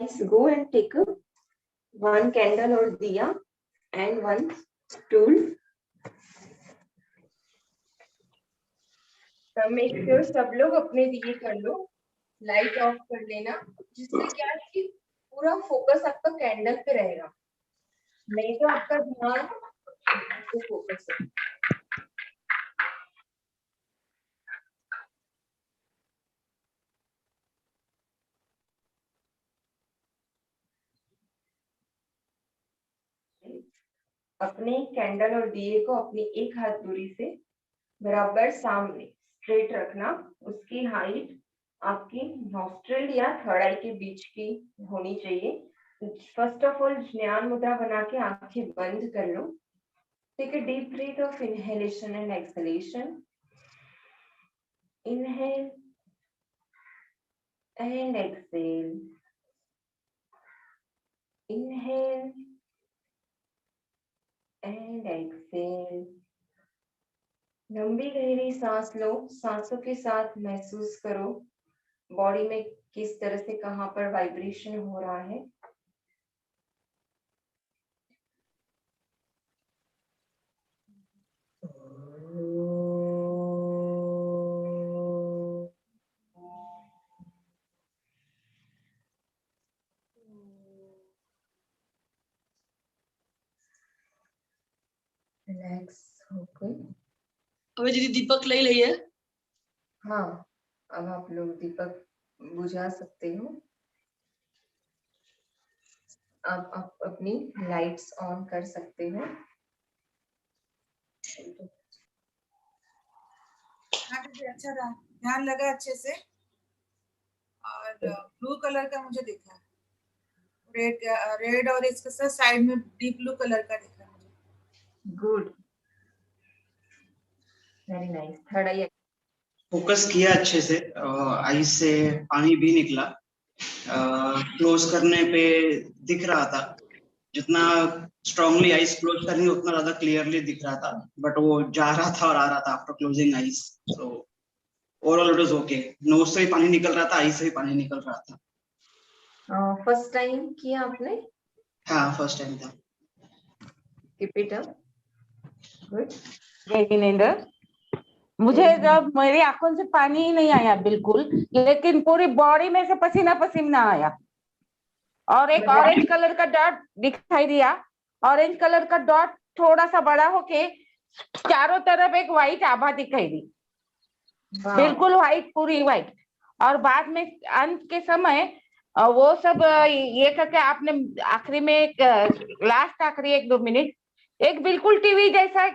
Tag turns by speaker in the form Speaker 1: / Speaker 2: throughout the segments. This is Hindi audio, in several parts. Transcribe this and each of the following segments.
Speaker 1: go and take one candle or diya and one stool. तो मेक श्योर सब लोग अपने दिए कर लो, लाइट ऑफ कर लेना, जिससे क्या है कि पूरा फोकस आपका कैंडल पे रहेगा, नहीं तो आपका ध्यान फोकस है। अपने कैंडल और दिए को अपनी एक हाथ दूरी से बराबर सामने स्ट्रेट रखना। उसकी हाइट आपकी नॉस्ट्रिल या थर्ड आई के बीच की होनी चाहिए। फर्स्ट ऑफ ऑल ज्ञान मुद्रा बना के आंखें बंद कर लो। Take a deep breath of inhalation and exhalation. Inhale and exhale, inhale and exhale. लंबी गहरी सांस लो। सांसों के साथ महसूस करो बॉडी में किस तरह से कहां पर वाइब्रेशन हो रहा है। रिलैक्स होकर
Speaker 2: अबे दीदी दीपक ले लिया है।
Speaker 1: हाँ, अब आप लोग दीपक बुझा सकते हो। अब आप अपनी लाइट्स ऑन कर सकते हो।
Speaker 3: अच्छा रहा, ध्यान लगा अच्छे से। और ब्लू कलर का मुझे दिखा, रेड और इसके साथ साइड में डीप ब्लू कलर का दिखा मुझे।
Speaker 1: Good, very nice. Third I
Speaker 4: focus किया अच्छे से, आई से पानी भी निकला। क्लोज करने पे दिख रहा था, जितना स्ट्रांगली आईज क्लोज करेंगे उतना ज्यादा क्लियरली दिख रहा था, बट वो जा रहा था और आ रहा था after closing eyes. So overall it was okay. Nose से भी पानी निकल रहा था, आई से भी पानी निकल रहा था।
Speaker 1: फर्स्ट टाइम किया आपने?
Speaker 4: हाँ, फर्स्ट टाइम था।
Speaker 1: Keep it up. गुड।
Speaker 5: जय मुझे जब मेरी आंखों से पानी ही नहीं आया बिल्कुल, लेकिन पूरी बॉडी में से पसीना पसीना आया और एक ऑरेंज कलर का डॉट दिखाई दिया। ऑरेंज कलर का डॉट थोड़ा सा बड़ा होके चारों तरफ एक व्हाइट आभा दिखाई दी, बिल्कुल व्हाइट, पूरी व्हाइट। और बाद में अंत के समय वो सब ये करके आपने आखिरी में एक लास्ट आखिरी 1-2 मिनट एक बिल्कुल टीवी जैसा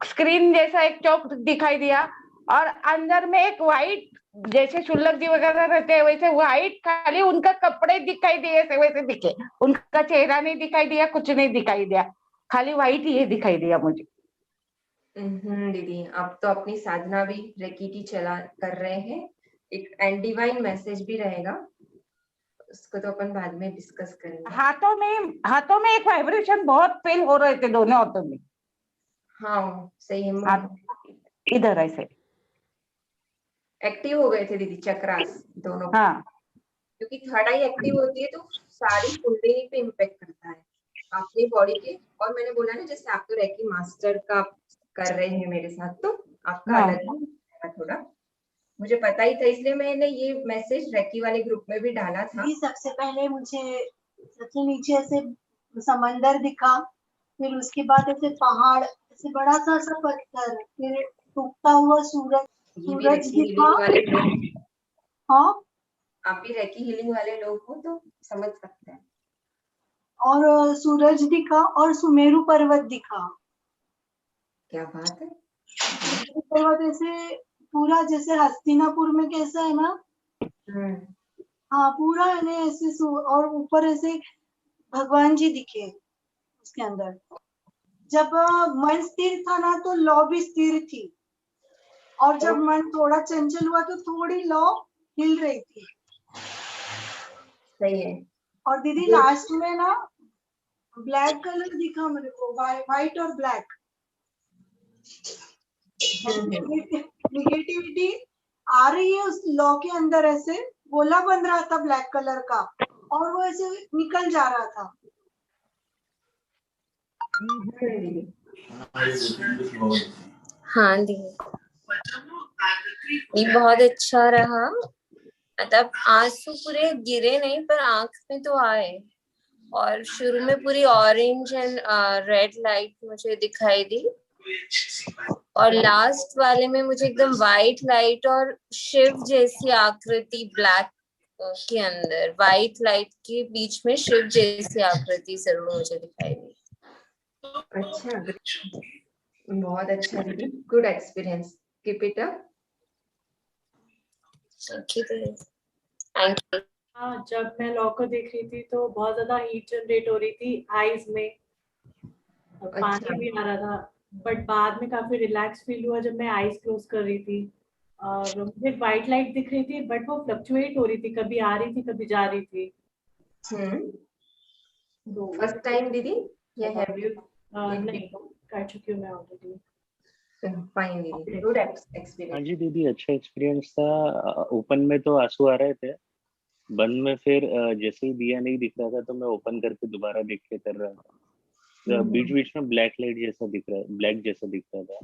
Speaker 5: स्क्रीन जैसा एक चौक दिखाई दिया और अंदर में एक व्हाइट, जैसे शुल्लक जी वगैरह रहते हैं वैसे व्हाइट, खाली उनका कपड़े दिखाई दिए वैसे दिखे, उनका चेहरा नहीं दिखाई दिया, कुछ नहीं दिखाई दिया, खाली व्हाइट ही दिखाई दिया मुझे।
Speaker 1: दीदी, आप तो अपनी साधना भी रेकी की चला कर रहे हैं। एक एंड डिवाइन मैसेज भी रहेगा, उसको तो अपन बाद में डिस्कस करेंगे।
Speaker 5: हाथों में एक वाइब्रेशन बहुत फील हो रहे थे दोनों हाथों में।
Speaker 1: हाँ सही है,
Speaker 5: इधर ऐसे
Speaker 1: एक्टिव हो गए थे दीदी चक्रास दोनों।
Speaker 5: हाँ,
Speaker 1: क्योंकि थर्ड आई एक्टिव होती है तो सारी कुंडली पे इम्पेक्ट करता है अपनी बॉडी के। और मैंने बोला ना, जैसे आप तो रेकी मास्टर का कर रहे हैं मेरे साथ, तो आपका
Speaker 5: हाँ।
Speaker 1: अलग है थोड़ा, मुझे पता ही था, इसलिए मैंने ये मैसेज रेकी वाले ग्रुप में भी डाला था।
Speaker 6: सबसे पहले मुझे सबसे नीचे ऐसे समंदर दिखा, फिर उसके बाद ऐसे पहाड़, ऐसे बड़ा सा पत्थर, फिर टूटता हुआ सूरज दिखा। हाँ,
Speaker 1: आप भी रेकी हीलिंग वाले लोग हो तो समझ सकते हैं।
Speaker 6: और सूरज दिखा और सुमेरु पर्वत दिखा।
Speaker 1: क्या बात है।
Speaker 6: पर्वत ऐसे पूरा जैसे हस्तिनापुर में कैसा है ना, हाँ पूरा है ना ऐसे, और ऊपर ऐसे भगवान जी दिखे उसके अंदर। जब मन स्थिर था ना तो लौ भी स्थिर थी, और जब मन थोड़ा चंचल हुआ तो थोड़ी लौ हिल रही थी।
Speaker 1: सही है।
Speaker 6: और दीदी लास्ट में ना ब्लैक कलर दिखा मेरे को, व्हाइट और ब्लैक। निगेटिविटी आ रही है उस लॉ के अंदर, ऐसे गोला बन रहा था ब्लैक कलर का, और वो ऐसे निकल जा रहा था।
Speaker 1: दीदी
Speaker 7: हाँ दीदी, ये बहुत अच्छा रहा। मतलब आंसू पूरे गिरे नहीं पर आंख में तो आए, और शुरू में पूरी ऑरेंज एंड रेड लाइट मुझे दिखाई दी, और लास्ट वाले में मुझे एकदम वाइट लाइट और शिव जैसी आकृति ब्लैक के अंदर, वाइट लाइट के बीच में शिव जैसी आकृति जरूर मुझे दिखाई दी।
Speaker 1: अच्छा, बहुत अच्छा दीदी, good experience, keep it up.
Speaker 7: Thank you.
Speaker 8: हाँ, जब मैं लॉ को देख रही थी तो बहुत ज्यादा हीट जनरेट हो रही थी आईज में, और पानी भी आ रहा था, बट बाद में काफी रिलैक्स फील हुआ जब मैं आईज क्लोज कर रही थी। और मुझे व्हाइट लाइट दिख रही थी, बट वो फ्लक्चुएट हो रही थी, कभी आ रही थी कभी जा रही थी।
Speaker 1: फर्स्ट टाइम दीदी या हैव यू?
Speaker 8: नहीं, कर चुकी हूँ मैं ऑलरेडी।
Speaker 1: फाइन दीदी, गुड एक्सपीरियंस।
Speaker 9: हाँ जी दीदी, अच्छा एक्सपीरियंस था। ओपन में तो आंसू आ रहे थे, बंद में फिर जैसे ही दिया नहीं दिख रहा था तो मैं ओपन करके दोबारा देख के कर रहा था। बीच बीच में ब्लैक लाइट जैसा दिख रहा है, ब्लैक जैसा दिख रहा था।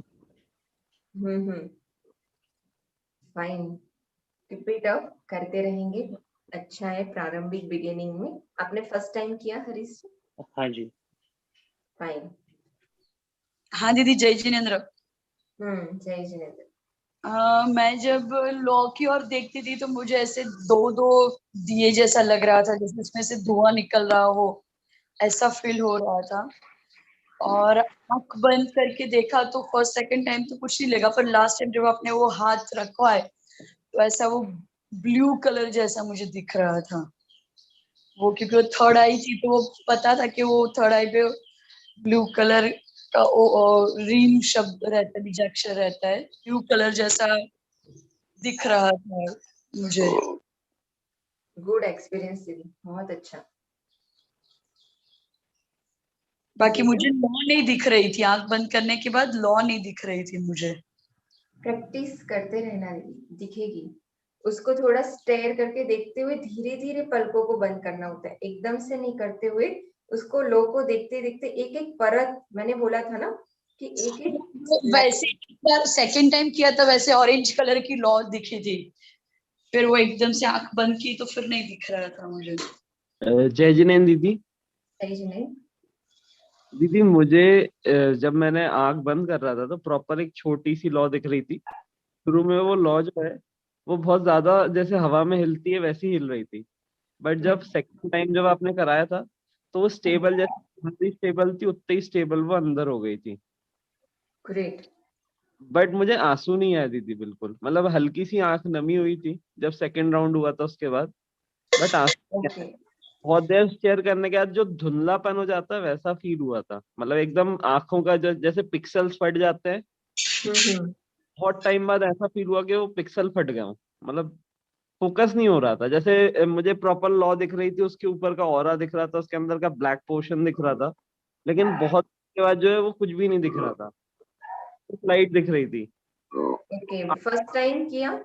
Speaker 1: फाइन, कीप इट अप, करते रहेंगे, अच्छा है। प्रारंभिक बिगिनिंग में आपने फर्स्ट टाइम किया हरीश?
Speaker 9: हाँ जी।
Speaker 1: फाइन।
Speaker 2: हाँ दीदी, जय जिनेंद्र।
Speaker 1: जय जिनेंद्र।
Speaker 2: मैं जब लॉ की ओर देखती थी तो मुझे ऐसे दो दो दिए जैसा लग रहा था, जैसे इसमें से धुआं निकल रहा हो, ऐसा फील हो रहा था। और आंख बंद करके देखा तो फर्स्ट सेकंड टाइम तो कुछ नहीं लगा, पर लास्ट टाइम जब आपने वो हाथ रखा है तो ऐसा वो ब्लू कलर जैसा मुझे दिख रहा था वो, क्योंकि वो थर्ड आई थी तो वो पता था कि वो थर्ड आई पे ब्लू कलर का रीम शब्द रहता है, बीजाक्षर रहता है, ब्लू कलर जैसा दिख रहा था मुझे।
Speaker 1: गुड एक्सपीरियंस दीदी, बहुत अच्छा।
Speaker 2: बाकी मुझे लॉ नहीं दिख रही थी, आंख बंद करने के बाद लॉ नहीं दिख रही थी मुझे।
Speaker 1: प्रैक्टिस करते रहना दीदी, दिखेगी। उसको थोड़ा स्टेयर करके देखते हुए धीरे धीरे पलकों को बंद करना होता है, एकदम से नहीं करते हुए। उसको लो को देखते देखते एक एक परत, मैंने बोला था ना कि एक एक
Speaker 2: वैसे एक बार सेकंड टाइम किया था, वैसे ऑरेंज कलर की लॉ दिखी थी, फिर वो एकदम से आंख बंद की तो फिर नहीं दिख रहा था मुझे।
Speaker 10: जय जिनेंद्र दीदी।
Speaker 1: जय जिनेंद्र
Speaker 10: दीदी, मुझे जब मैंने आंख बंद कर रहा था तो प्रॉपर एक छोटी सी लॉ दिख रही थी। शुरू में वो लॉ जो है वो बहुत ज्यादा जैसे हवा में हिलती है वैसी हिल रही थी, बट जब सेकंड टाइम जब आपने कराया था तो वो स्टेबल, जैसे स्टेबल थी उतनी ही स्टेबल वो अंदर हो गई थी।
Speaker 1: ग्रेट।
Speaker 10: बट मुझे आंसू नहीं आया दीदी, बिल्कुल। मतलब हल्की सी आंख नमी हुई थी जब सेकंड राउंड हुआ था उसके बाद, बट आंसू नहीं आया। बहुत देर स्टेयर करने के बाद जो धुंधलापन हो जाता है वैसा फील हुआ था, मतलब एकदम आंखों का जो जैसे पिक्सल्स फट जाते हैं, बहुत टाइम बाद ऐसा फील हुआ कि वो पिक्सल फट गया हूँ। मतलब फोकस नहीं हो रहा था, जैसे मुझे प्रॉपर लॉ दिख रही थी, उसके ऊपर का ऑरा दिख रहा था, उसके अंदर का ब्लैक पोर्शन दिख रहा था, लेकिन बहुत के बाद जो है वो कुछ भी नहीं दिख रहा था, लाइट दिख रही थी।
Speaker 1: ओके, फर्स्ट टाइम किया?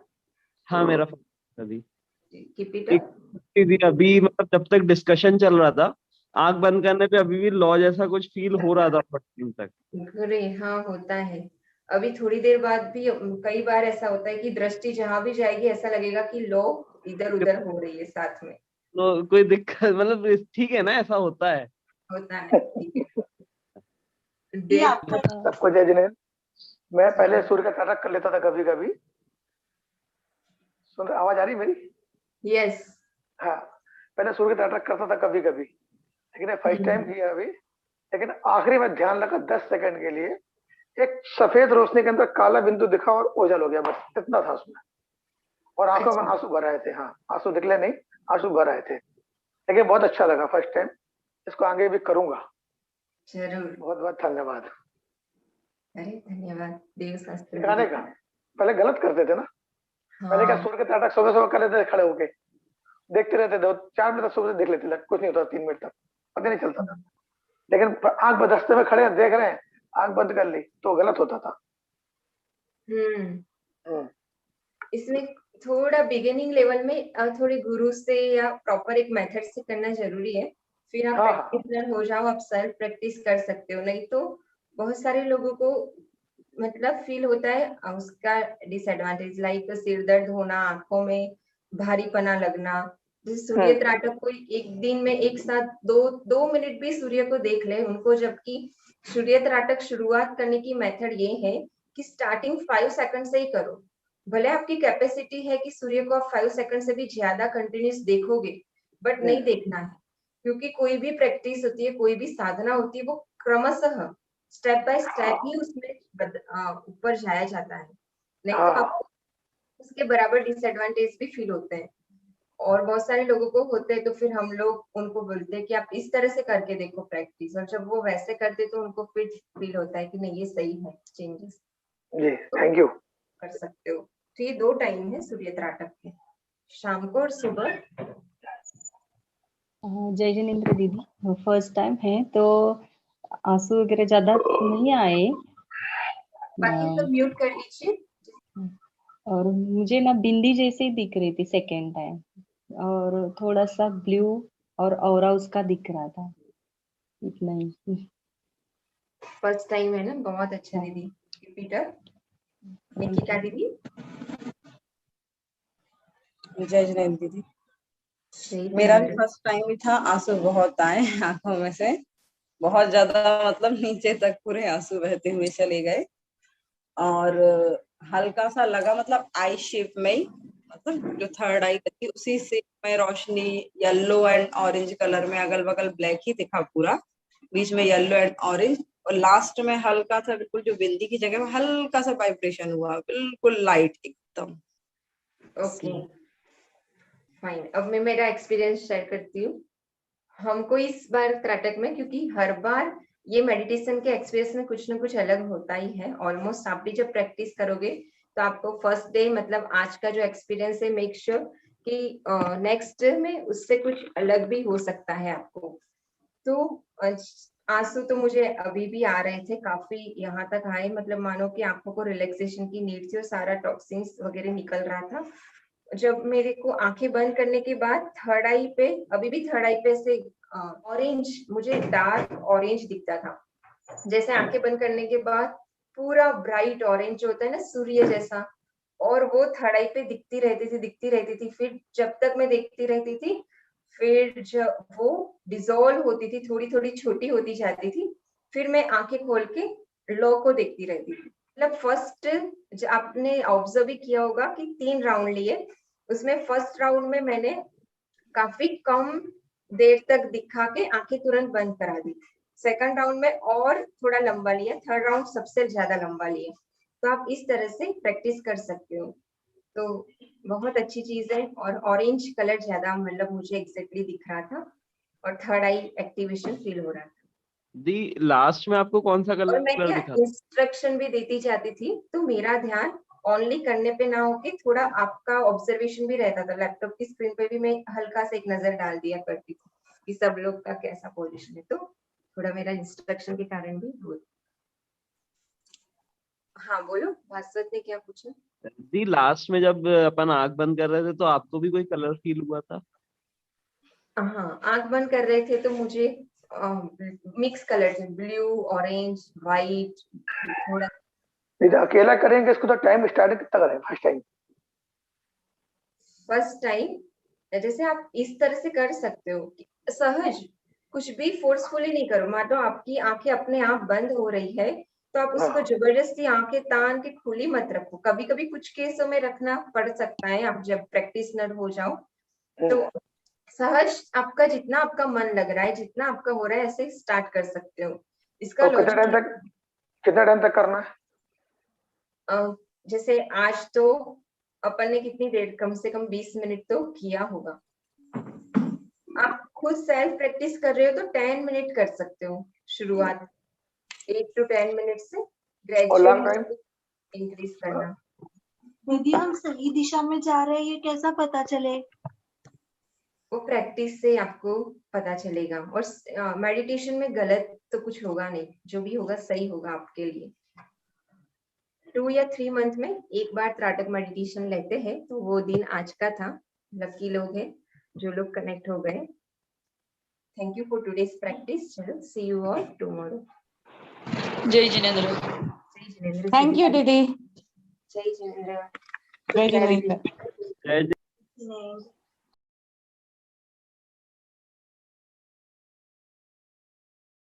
Speaker 10: हाँ, मेरा फर्स्ट अभी
Speaker 1: कीप इट अप।
Speaker 10: दीदी अभी, मतलब जब तक डिस्कशन चल रहा था आंख बंद करने पे अभी भी लॉ जैसा कुछ फील हो रहा था फर्स्ट टाइम तक।
Speaker 1: ग्रेट, हाँ होता है। अभी थोड़ी देर बाद भी कई बार ऐसा होता है कि दृष्टि जहां भी जाएगी ऐसा लगेगा कि लो इधर उधर हो रही है साथ में।
Speaker 10: तो कोई दिक्कत, मतलब ठीक है ना, ऐसा होता है।
Speaker 1: होता है, ठीक है।
Speaker 11: सबको जय जिनेंद्र। मैं पहले सूर्य का तारक कर लेता था कभी कभी। सुन, आवाज आ रही मेरी?
Speaker 1: यस।
Speaker 11: हाँ, पहले सूर्य का तारक करता था कभी कभी, लेकिन फर्स्ट टाइम किया अभी। लेकिन आखिरी में ध्यान लगा 10 सेकंड के लिए, एक सफेद रोशनी के अंदर काला बिंदु दिखा और ओझल हो गया, बस इतना था उसमें। और आंखों में आंसू भर आए थे। हाँ, आंसू निकले नहीं, आंसू भर आए थे, लेकिन बहुत अच्छा लगा फर्स्ट टाइम। इसको आगे भी करूंगा
Speaker 1: जरूर।
Speaker 11: बहुत बहुत धन्यवाद।
Speaker 1: अरे धन्यवाद देव शास्त्री
Speaker 11: सिखाने का। पहले गलत करते थे ना। पहले क्या सूर्य के तारक सुबह सुबह कर लेते थे, खड़े होके देखते रहते थे, 4 मिनट तक सुबह से देख लेते थे, कुछ नहीं होता, 3 मिनट तक पता नहीं चलता था। लेकिन आंख बदस्ते में खड़े हैं, देख रहे हैं, आंख बंद कर ली तो गलत होता था।
Speaker 1: इसमें थोड़ा बिगिनिंग लेवल में थोड़े गुरु से या प्रॉपर एक मेथड से करना जरूरी है। फिर आप
Speaker 11: हाँ,
Speaker 1: प्रैक्टिसनर हो जाओ, आप सेल्फ प्रैक्टिस कर सकते हो। नहीं तो बहुत सारे लोगों को मतलब फील होता है उसका डिसएडवांटेज, लाइक सिर दर्द होना, आंखों में भारीपना लगना। जैसे सूर्य त्राटक कोई एक दिन में एक साथ 2 मिनट भी सूर्य को देख ले उनको, जबकि सूर्य त्राटक शुरुआत करने की मेथड ये है कि स्टार्टिंग 5 सेकंड से ही करो। भले आपकी कैपेसिटी है कि सूर्य को आप 5 सेकंड से भी ज्यादा कंटिन्यूस देखोगे, बट नहीं देखना है, क्योंकि कोई भी प्रैक्टिस होती है, कोई भी साधना होती है, वो क्रमशः स्टेप बाय स्टेप ही उसमें ऊपर जाया जाता है। नहीं तो आपको उसके बराबर डिसएडवांटेज भी फील होते हैं, और बहुत सारे लोगों को होते हैं। तो फिर हम लोग उनको बोलते हैं कि आप इस तरह से करके देखो प्रैक्टिस, और जब वो वैसे करते तो उनको फिर फील होता है कि नहीं ये सही है, चेंजेस
Speaker 11: जी, थैंक यू।
Speaker 1: कर सकते हो। तो ये 2 टाइम है सूर्य त्राटक के, शाम को और सुबह।
Speaker 12: जय जिनेन्द्र दीदी, फर्स्ट टाइम है तो आंसू वगैरह ज्यादा नहीं आए,
Speaker 1: बाकी सब म्यूट कर लीजिए।
Speaker 12: और मुझे ना बिंदी जैसे ही दिख रही थी सेकेंड टाइम, और थोड़ा सा ब्लू और ऑरा उसका दिख रहा था, इतना ही।
Speaker 1: फर्स्ट टाइम है ना, बहुत अच्छा दीदी। रिपीटर निकिता दीदी।
Speaker 13: जय जिनेन्द्र दीदी, मेरा भी फर्स्ट टाइम ही था। आंसू बहुत आए आंखों में से, बहुत ज्यादा, मतलब नीचे तक पूरे आंसू बहते हुए चले गए, और हल्का सा लगा, मतलब आई शेप में ही, मतलब जो थर्ड आई थी उसी से में रोशनी येलो एंड ऑरेंज कलर में, अगल बगल ब्लैक ही दिखा पूरा, बीच में येलो एंड ऑरेंज, और लास्ट में हल्का सा बिल्कुल जो बिंदी की जगह में हल्का सा वाइब्रेशन हुआ, बिल्कुल लाइट एकदम।
Speaker 1: Okay fine. अब मैं मेरा एक्सपीरियंस शेयर करती हूँ। हमको इस बार त्राटक में, क्योंकि हर बार ये मेडिटेशन के एक्सपीरियंस में कुछ ना कुछ अलग होता ही है ऑलमोस्ट। आप भी जब प्रैक्टिस करोगे तो आपको फर्स्ट डे, मतलब आज का जो एक्सपीरियंस है, मेक श्योर कि नेक्स्ट में उससे कुछ अलग भी हो सकता है आपको। तो आंसू तो मुझे अभी भी आ रहे थे, काफी यहाँ तक आए, मतलब मानो कि आंखों को रिलैक्सेशन की नीड थी और सारा टॉक्सिन्स वगैरह निकल रहा था। जब मेरे को आंखें बंद करने के बाद थर्ड आई पे, अभी भी थर्ड आई पे से ऑरेंज, मुझे डार्क ऑरेंज दिखता था। जैसे आंखें बंद करने के बाद पूरा ब्राइट ऑरेंज होता है ना, सूर्य जैसा, और वो थर्ड आई पे दिखती रहती थी। फिर जब तक मैं देखती रहती थी, फिर जब वो डिसॉल्व होती थी, थोड़ी थोड़ी छोटी होती जाती थी, फिर मैं आंखें खोल के लॉ को देखती रहती थी। मतलब फर्स्ट आपने ऑब्जर्व भी किया होगा कि 3 राउंड लिए, उसमें फर्स्ट राउंड में मैंने काफी कम देर तक दिखा के आंखें तुरंत बंद करा दी। सेकंड राउंड में और थोड़ा लंबा लिया, थर्ड राउंड सबसे ज्यादा लंबा लिया। तो आप इस तरह से प्रैक्टिस कर सकते हो, तो बहुत अच्छी चीज है। और ऑरेंज कलर ज्यादा, मतलब मुझे एग्जैक्टली दिख रहा था, और थर्ड आई एक्टिवेशन फील हो रहा था।
Speaker 10: दी लास्ट में आपको कौन सा
Speaker 1: और
Speaker 10: कलर
Speaker 1: मैं क्या
Speaker 10: दिखा?
Speaker 1: इंस्ट्रक्शन भी देती जाती थी, तो मेरा ध्यान ओनली करने पे ना होके थोड़ा आपका ऑब्जर्वेशन भी रहता था। लैपटॉप की स्क्रीन पे भी मैं हल्का से एक नजर डाल दिया करती थी कि सब लोग का कैसा पोजीशन है, तो थोड़ा मेरा इंस्ट्रक्शन के कारण भी हो। हाँ बोलो, भास्वत ने क्या पूछा?
Speaker 10: दी लास्ट में जब अपन आंख बंद कर रहे थे तो आपको भी कोई कलर फील हुआ था?
Speaker 1: हाँ, आंख बंद कर रहे थे तो मुझे मिक्स कलर थे, ब्लू, ऑरेंज, व्हाइट, थोड़ा।
Speaker 11: नहीं तो अकेला करेंगे इसको तो टाइम स्टार्टिंग कितना करें फर्स्ट टाइम?
Speaker 1: फर्स्ट टाइम जैसे आप इस तरह से कर सकते हो, सहज, कुछ भी फोर्सफुली नहीं करो। मान लो आपकी आंखें अपने आप बंद हो रही है, तो आप उसको जबरदस्ती आंखें तान के खुली मत रखो। कभी कभी कुछ केसों में रखना पड़ सकता है, आप जब प्रैक्टिशनर हो जाओ तो सहज आपका जितना आपका मन लग रहा है, जितना आपका हो रहा है, ऐसे स्टार्ट कर सकते हो। इसका
Speaker 11: तो कितना टाइम तक करना है?
Speaker 1: जैसे आज तो अपन ने कितनी देर, कम से कम 20 मिनट तो किया होगा। आप खुद सेल्फ प्रैक्टिस कर रहे हो तो 10 मिनट कर सकते हो शुरुआत, 8 to 10 मिनट से ग्रेजुअली इंक्रीज करना।
Speaker 6: दीदी हम सही दिशा में जा रहे हैं, ये कैसा पता चले?
Speaker 1: वो प्रैक्टिस से आपको पता चलेगा। और मेडिटेशन में गलत तो कुछ होगा नहीं, जो भी होगा सही होगा आपके लिए। 2 या 3 मंथ में एक बार त्राटक मेडिटेशन लेते हैं, तो वो दिन आज का था। लकी लोग हैं जो लोग कनेक्ट हो गए। Thank you for today's practice. चलो सी यू ऑल टुमारो।
Speaker 2: जय जिनेंद्र।
Speaker 1: जय जिनेंद्र।
Speaker 5: थैंक यू दीदी।
Speaker 1: जय जिनेंद्र।
Speaker 5: जय जिनेंद्र।
Speaker 10: जय